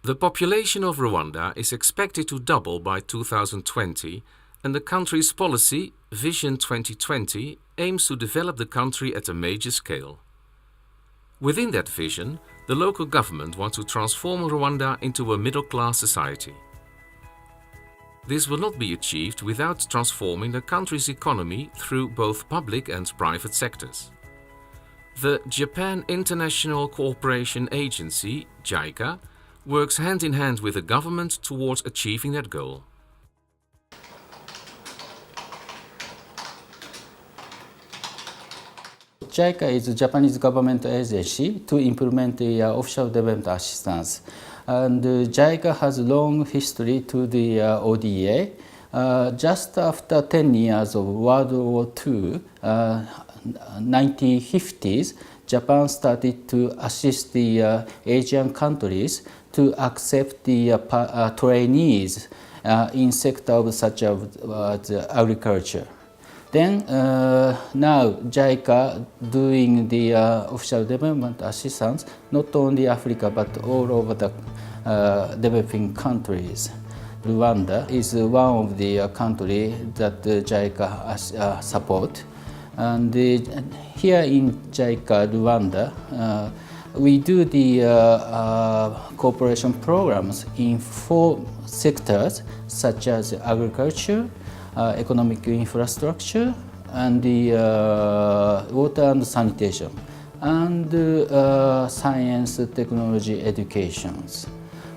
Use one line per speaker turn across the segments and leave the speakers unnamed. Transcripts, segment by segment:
The population of Rwanda is expected to double by 2020, and the country's policy, Vision 2020, aims to develop the country at a major scale. Within that vision, the local government wants to transform Rwanda into a middle-class society. This will not be achieved without transforming the country's economy through both public and private sectors. The Japan International Cooperation Agency, JICA, works hand in hand with the government towards achieving that goal.
JICA is a Japanese government agency to implement the official development assistance. And JICA has a long history to the ODA. Just after 10 years of World War II, 1950s, Japan started to assist the Asian countries to accept the trainees in sectors such as agriculture. Then now JICA doing the official development assistance not only Africa but all over the developing countries. Rwanda is one of the countries that JICA support. And here in JICA Rwanda, we do the cooperation programs in 4 sectors such as agriculture, economic infrastructure, and the water and sanitation, and science, technology, educations.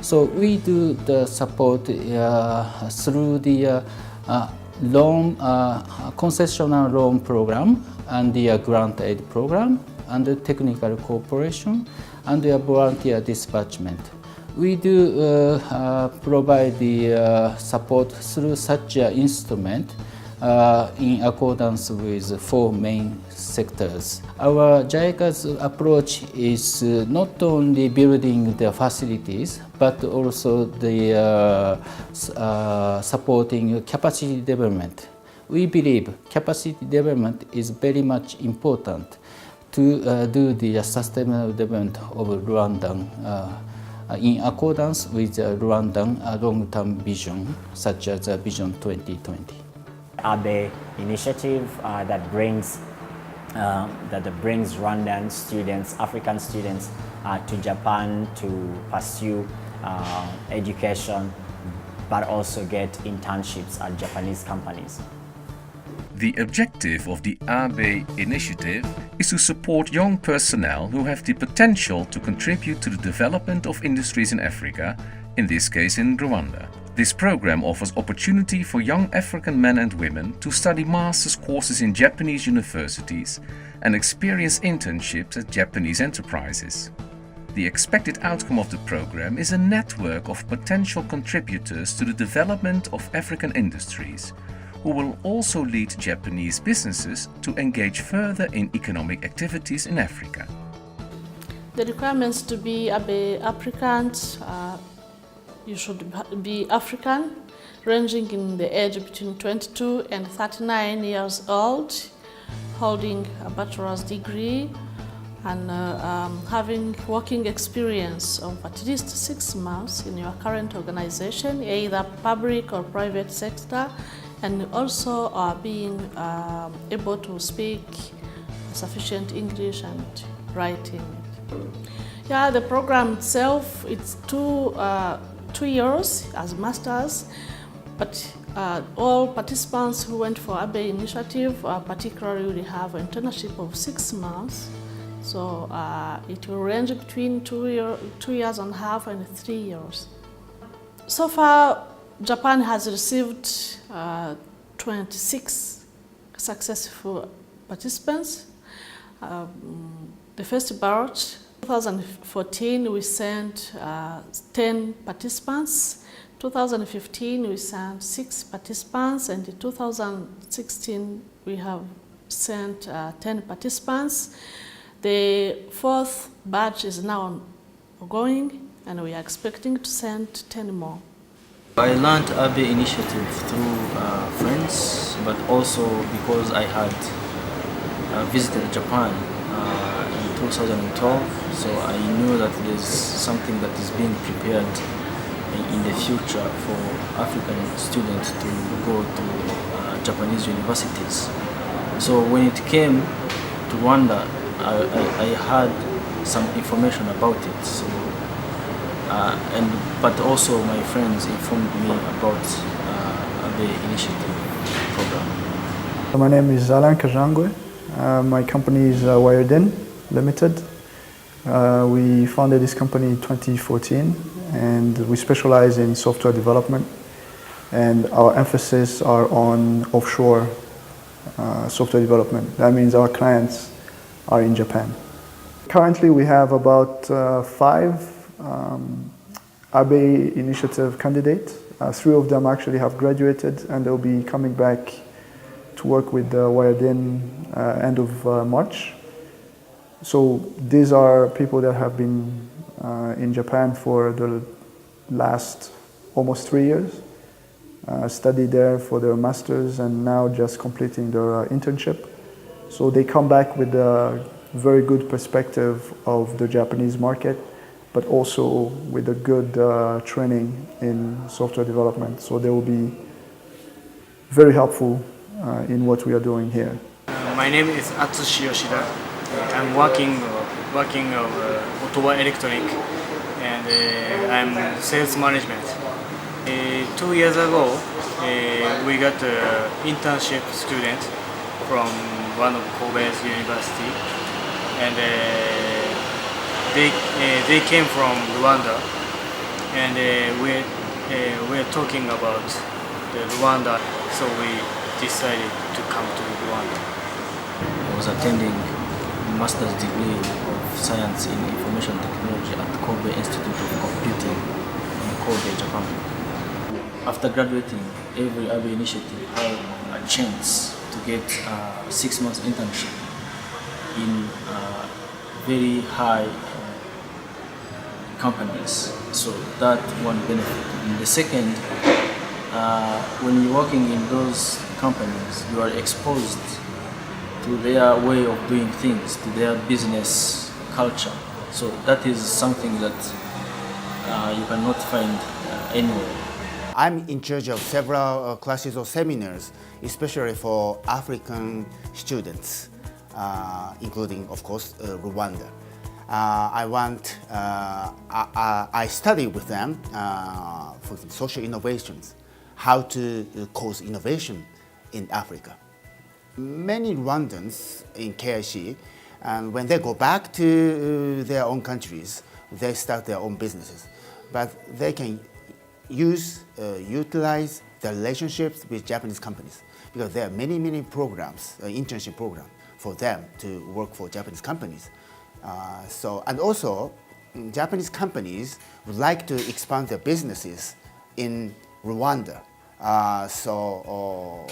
So we do the support through the loan, concessional loan program, and the grant aid program, and the technical cooperation, and the volunteer dispatchment. We do provide the support through such an instrument in accordance with 4 main sectors. Our JICA's approach is not only building the facilities, but also the supporting capacity development. We believe capacity development is very much important to do the sustainable development of Rwandan in accordance with the Rwandan long-term vision, such as Vision 2020.
Abe initiative that brings Rwandan students, African students, to Japan to pursue education, but also get internships at Japanese companies.
The objective of the Abe initiative is to support young personnel who have the potential to contribute to the development of industries in Africa, in this case in Rwanda. This program offers opportunity for young African men and women to study master's courses in Japanese universities and experience internships at Japanese enterprises. The expected outcome of the program is a network of potential contributors to the development of African industries, who will also lead Japanese businesses to engage further in economic activities in Africa.
The requirements to be Abe applicant, you should be African, ranging in the age between 22 and 39 years old, holding a bachelor's degree, and having working experience of at least 6 months in your current organization, either public or private sector, and also being able to speak sufficient English and writing. Yeah, the program itself, it's 2 years as masters, but all participants who went for Abe initiative particularly will have an internship of 6 months. So it will range between 2 years and a half and 3 years. So far, Japan has received 26 successful participants. The first batch, 2014, we sent 10 participants. 2015, we sent 6 participants, and in 2016, we have sent 10 participants. The 4th batch is now ongoing, and we are expecting to send 10 more.
I learned Abe initiative through friends, but also because I had visited Japan in 2012, so I knew that there's something that is being prepared in the future for African students to go to Japanese universities. So when it came to Rwanda, I had some information about it. So, but also my friends informed me about the initiative program.
My name is Alain Kajangwe. My company is Wiredin Limited. We founded this company in 2014, and we specialize in software development, and our emphasis are on offshore software development. That means our clients are in Japan. Currently we have about 5 Abe Initiative candidates. 3 of them actually have graduated, and they'll be coming back to work with Wiredin end of March. So these are people that have been in Japan for the last almost 3 years, studied there for their masters, and now just completing their internship. So they come back with a very good perspective of the Japanese market, but also with a good training in software development. So they will be very helpful in what we are doing here.
My name is Atsushi Yoshida. I'm working Ottawa Electronic, and I'm sales management. 2 years ago, we got an internship student from one of Kobe's university, and they came from Rwanda, and we're talking about the Rwanda, so we decided to come to Rwanda.
I was attending a master's degree of science in information technology at Kobe Institute of Computing in Kobe, Japan. After graduating, every Abe initiative had a chance to get a 6 months internship in very high companies. So that one benefit. And the second, when you're working in those companies, you are exposed to their way of doing things, to their business culture. So that is something that you cannot find anywhere.
I'm in charge of several classes or seminars, especially for African students, including, of course, Rwanda. I study with them for social innovations, how to cause innovation in Africa. Many Rwandans in KIC, and when they go back to their own countries, they start their own businesses. But they can utilize the relationships with Japanese companies, because there are many programs, internship programs, for them to work for Japanese companies. And also, Japanese companies would like to expand their businesses in Rwanda, so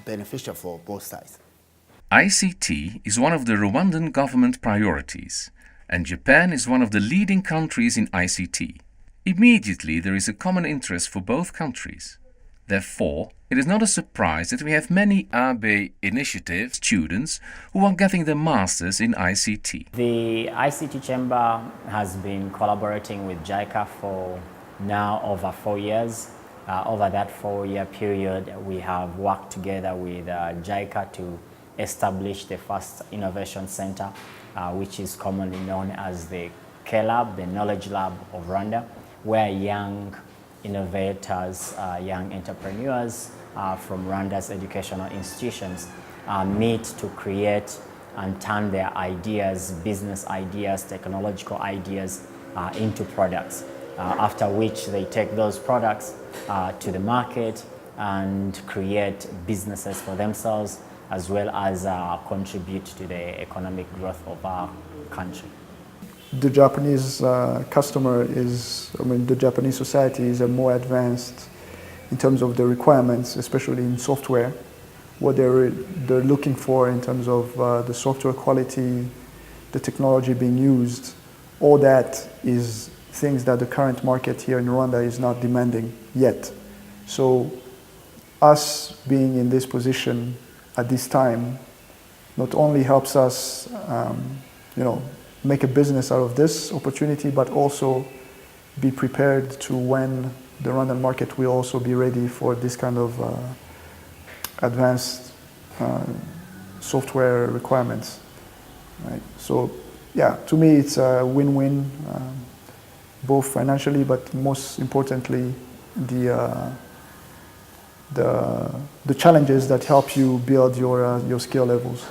beneficial for both sides.
ICT is one of the Rwandan government priorities, and Japan is one of the leading countries in ICT. Immediately, there is a common interest for both countries. Therefore, it is not a surprise that we have many Abe Initiative students who are getting their masters in ICT.
The ICT Chamber has been collaborating with JICA for now over 4 years. Over that 4-year period, we have worked together with JICA to establish the first innovation center, which is commonly known as the K-Lab, the Knowledge Lab of Rwanda, where young innovators, young entrepreneurs from Rwanda's educational institutions meet to create and turn their ideas, business ideas, technological ideas into products, after which they take those products to the market and create businesses for themselves, as well as contribute to the economic growth of our country.
The Japanese customer is, the Japanese society is more advanced in terms of the requirements, especially in software, what they're looking for in terms of the software quality, the technology being used. All that is things that the current market here in Rwanda is not demanding yet. So us being in this position at this time not only helps us make a business out of this opportunity, but also be prepared to when the Rwandan market will also be ready for this kind of advanced software requirements. Right? So, yeah, to me it's a win-win, both financially, but most importantly, the challenges that help you build your skill levels.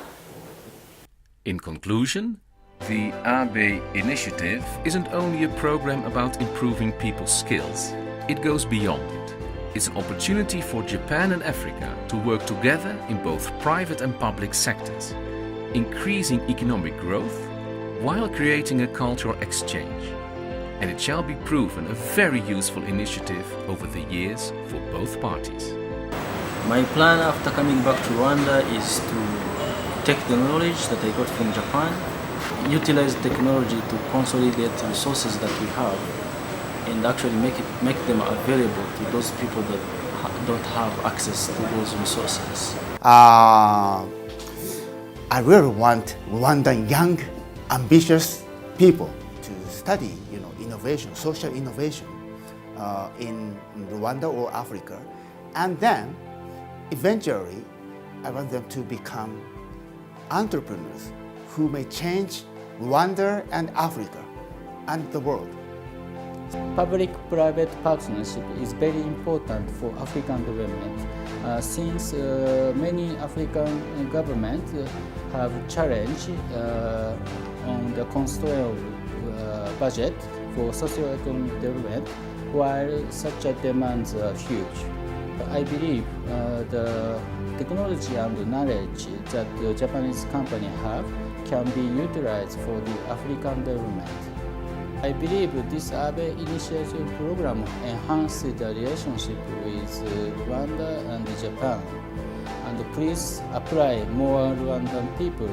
In conclusion, the Abe initiative isn't only a program about improving people's skills, it goes beyond it. It's an opportunity for Japan and Africa to work together in both private and public sectors, increasing economic growth while creating a cultural exchange. And it shall be proven a very useful initiative over the years for both parties.
My plan after coming back to Rwanda is to take the knowledge that I got from Japan, utilize technology to consolidate the resources that we have, and actually make them available to those people that don't have access to those resources.
I really want Rwandan young, ambitious people to study, innovation, social innovation in Rwanda or Africa, and then eventually I want them to become entrepreneurs who may change Rwanda and Africa and the world.
Public-private partnership is very important for African development since many African governments have challenged on the constraint budget for socio-economic development, while such a demands are huge. I believe the technology and knowledge that the Japanese company have can be utilized for the African development. I believe this Abe Initiative program enhances the relationship with Rwanda and Japan. And please apply more Rwandan people.